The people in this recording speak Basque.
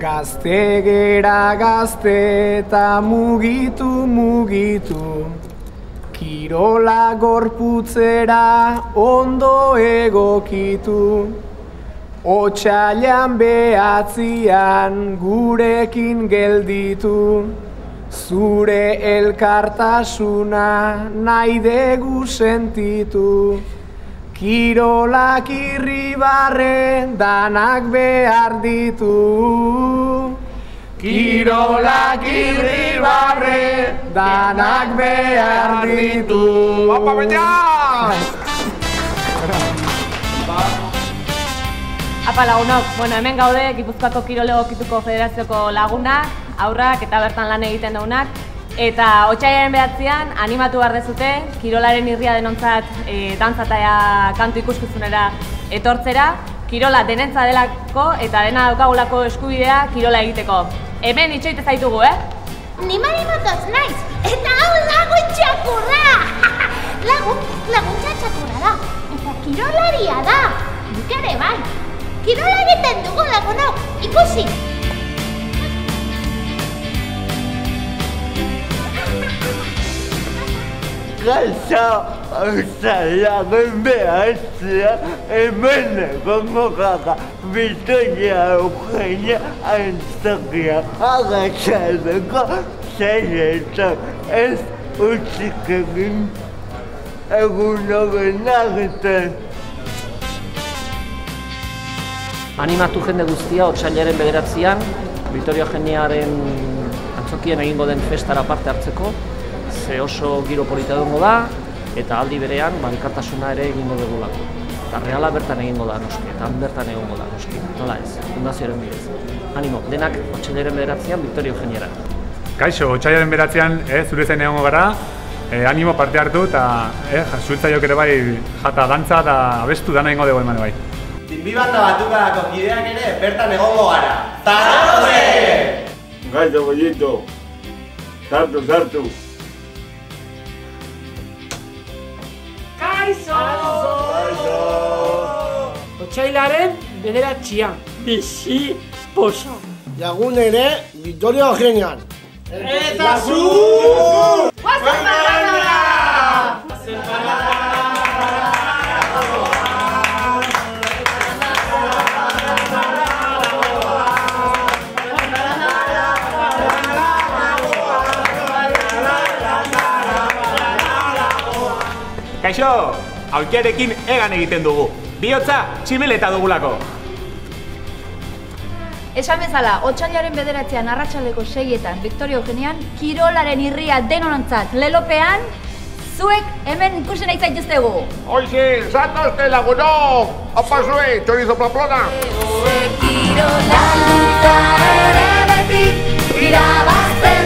Gazte gera gazte eta mugitu, kirola gorputzera ondo egokitu, otsailean 9 gurekin gelditu, zure elkartasuna nahi dugu sentitu. Kirolak irribarre danak behar ditu. Kirolak irribarre danak behar ditu. Opa, baina! Apa lagunok, hemen gaude Gipuzkoako Kirol Egokituko Federazioko lagunak, haurrak eta bertan lan egiten daunak. Eta otsailaren 9an animatu behar dezute, kirolaren irria denontzat dantza eta kantu ikuskizunera etortzera. Kirola denentza delako eta dena daukagulako eskubidea kirola egiteko. Hemen itxoite zaitugu, Nimari motoz naiz, eta hau lagun txakurra! Laguntza txakurra da, eta kirolaria da, nik ere bai. Kirola egiten dugu lagunok, ikusi! Gaixo, otsailaren 9 hemen egongo gara Victoria Eugenia antzokia agatzaleko 6etan ez utzik egin egun hobenagetan. Animatu jende guztia otsailaren 9an Victoria Eugeniaren antzokien egingo den festara parte hartzeko. Ze oso giro polita egongo da, eta aldi berean elkartasuna ere egingo dugulako. Eta reala bertan egingo da noski, eta han bertan egongo da noski. Nola ez, fundazioaren bidez. Animo, denak otsailaren 9an Victoria Eugeniara. Kaixo, otsailaren 9an zure zen egongo gara, animo parte hartu eta zueltzaiok ere bai jata dantza eta abestu dana egingo dugu eman bai. Tinbibanda Batukarako kideak ere bertan egongo gara. Zaragoze! Gaixo, bollito, sartu. Otsailaren 9an. Bizi posa. Lagun ere Victoria Eugenian. Eta zu! Guazen parrandora! Kaixo, aulkiarekin egan egiten dugu. Bihotza, tximeleta dugulako. Esan bezala, otsailaren 9an arratsaldeko 6etan Victoria Eugenian, kirolaren irria denontzat lelopean, zuek hemen ikusi nahi zaituztegu. Hoxe, zatozte lagunok! Opa zue, chorizo Pamplona! Kirola ere beti irabazten